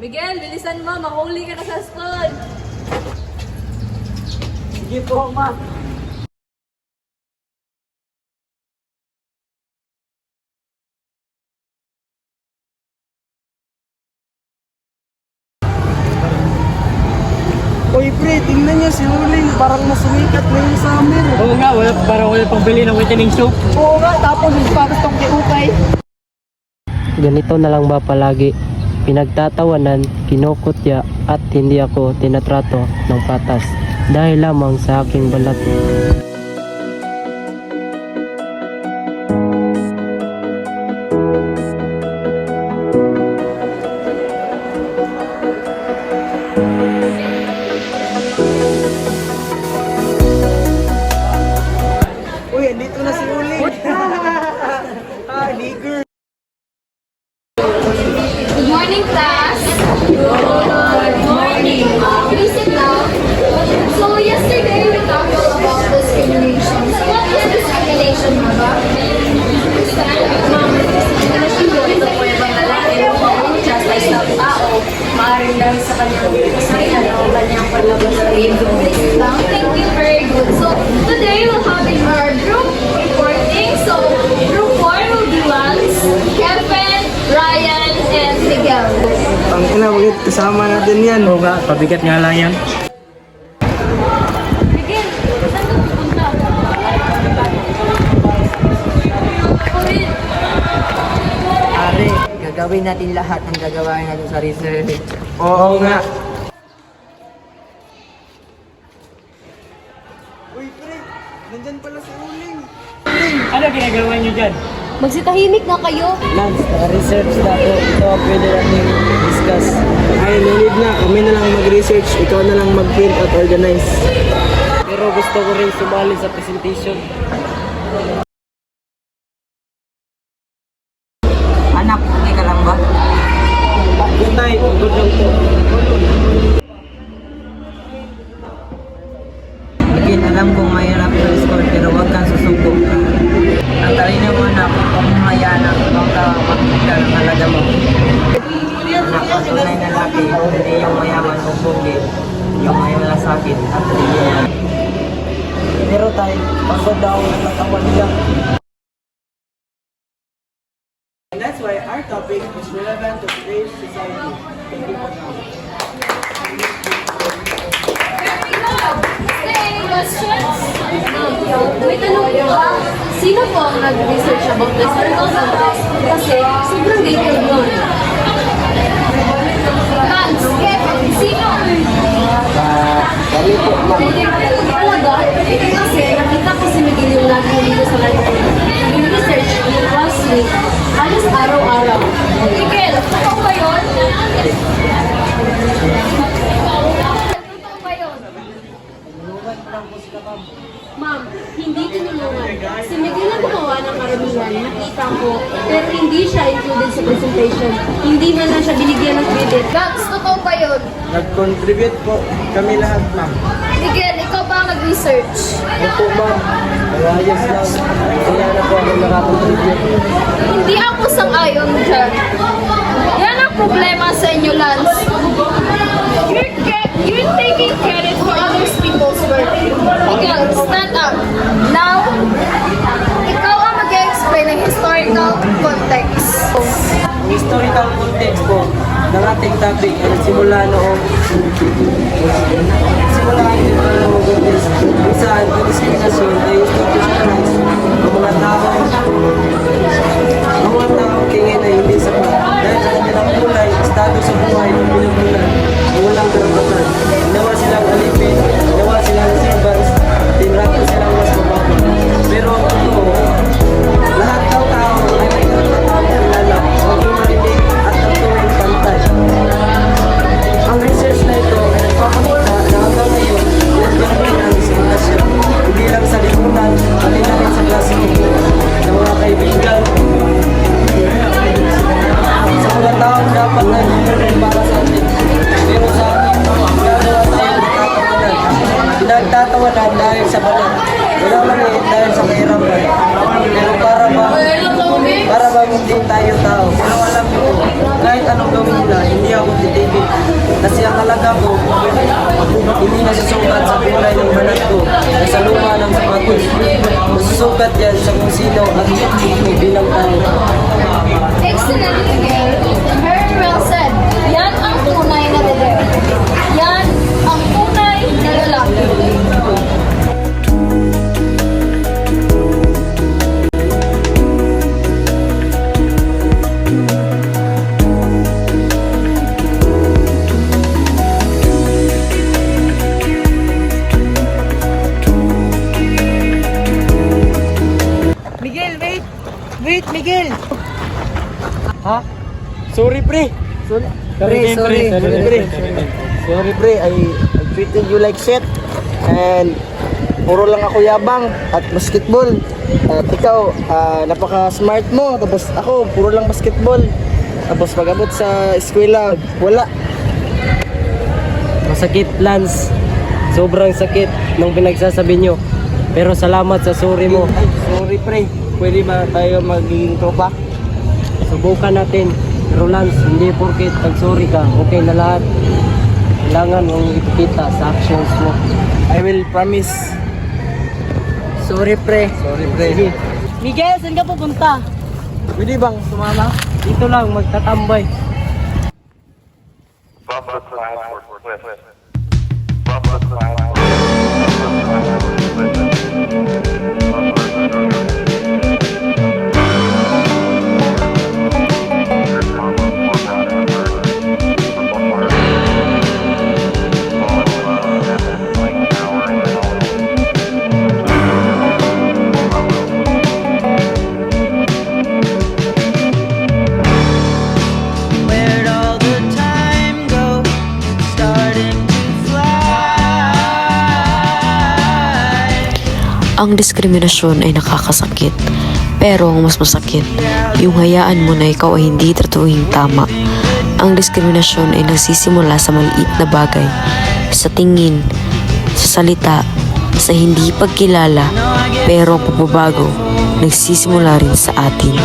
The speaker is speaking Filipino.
Miguel, bilisan mo. Mahuli ka na sa school. Sige po, ma. Uy, pre, tingnan niya si Huling. Parang masumikat na yung summer. Oo nga, parang wala pang bili ng whitening soap. Oo nga, tapos nagpapas tong kiukay. Ganito na lang ba palagi? Pinagtatawanan, kinukutya at hindi ako tinatrato ng patas dahil lamang sa aking balat. Uy, andito na si Huling. Nigger. Good morning, class. Good morning. Please sit down. So, yesterday we talked about discrimination. So, what is discrimination, Mama? Discrimination ito po yung mga lalaki o just like sa tao, maaaring dahil sa kanyang kasarian o kanyang palabas sa ito. Thank you, very good. So, today we'll have our group reporting. So, group 4 will be Lance, Kevin, Ryan, and Miguel. Ang ina, bakit kasama natin yan? Oo nga, pabigat nga lang yan. Miguel, saan ka pupunta? Ulit. Pare, gagawin natin lahat ng gagawin natin sa research. Oo nga. Uy, pre, nandyan pala si Huling. Ano ginagawa niyo dyan? Magsitahimik na kayo. Lance, naka-research na ako. Ito ang pwede natin discuss. Ay, no need na. Kami na lang mag-research. Ikaw na lang mag-print at organize. Pero gusto ko rin sumali sa presentation. Anak, okay ka lang ba? Good night. Good lang po. Again, alam kong mahirap yung score pero huwag kang susuko. Ang talino mo anak, kung hayaan ang ibang tao makikita ng halaga mo. Anak, ang tunay na laki, hindi yung mayaman o pogi, yung may malasakit at hindi. Pero tayo, pagod daw ang katawan niya. And that's why our topic is relevant to today's society. Thank you for now. Any questions? May tanong po ba? Sino po ang nag-research about this circle contest? Kasi sobrang detailed nun. Lance, Kevin, sino? Kami po, ma'am. Talaga? Kasi nakita ko si Miguel yung lagi dito sa library. Yung research, yung last week, halos araw-araw. Miguel, totoo ba yun? Totoo ba yun? Ma'am, hindi tinulungan. Si Miguel ang gumawa ng karamihan, nakita ko, pero hindi siya included sa presentation. Hindi man lang siya binigyan ng credit. Max, totoo ba yun? Nag-contribute po kami lahat, ma'am. Miguel, ikaw ba ang nag-research? Opo, ma'am. Ayos lang. Kaya na po ako nakakontribute. Hindi ako sang-ayon dyan. Yan ang problema sa inyo, Lance. You're taking credit for other people's work. Miguel, stand up. Now, ikaw ang mag-explain ng historical context. Ang historical context po ng ating topic ay nagsimula noong kung saan ang diskriminasyon ay institutionalized ang mga tao kingin ay hindi sapat dahil sa kanilang kulay, estado sa buhay ng pinupunan o walang karapatan. Nawa silang alipin, nawa silang servants, tinrato silang mas mababa. Pero ang totoo, lahat ng tao ay may karapatan kilala, maging marinig at tatuwing pantay. Ang research na ito ay nagpapakita na hanggang ngayon, nagpapakita ang diskriminasyon, hindi lang sa lipunan, pati na rin sa klase ng mga kaibigan. Sa mga taong dapat na para sa atin. Pero sa ating mga kulay ng balat ko, nasa luma ng sapatos. Masusukat yan sa kung sino at bilang tao. Excellent, Miguel. Very well said. Yan ang tunay na leader. Yan ang tunay na lalaki. Miguel, wait! Wait, Miguel! Ha? Sorry, pre. Sorry, pre. I treated you like shit. And puro lang ako yabang at basketball. At ikaw, napaka-smart mo. Tapos ako, puro lang basketball. Tapos pag-abot sa eskwela, wala. Masakit, Lance. Sobrang sakit ng pinagsasabi nyo. Pero salamat sa sorry mo. Ay, sorry, pre. Pwede ba tayo magiging tropa? Subukan natin. Pero Lance, hindi porket pag-sorry ka, okay na lahat. Kailangan mong ipakita sa actions mo. I will promise. sorry, pre. Sorry, pre. Sige, Miguel, saan ka pupunta? Pwede bang sumama? dito lang magtatambay. Bumper flag for Cliff. Bumper flag for Where'd all the time go? It's starting to fly. Ang diskriminasyon ay nakakasakit. Pero ang mas masakit, yung hayaan mo na ikaw ay hindi tratuhing tama. Ang diskriminasyon ay nagsisimula sa maliit na bagay, sa tingin, sa salita, sa hindi pagkilala. Pero ang pagbabago, nagsisimula rin sa atin.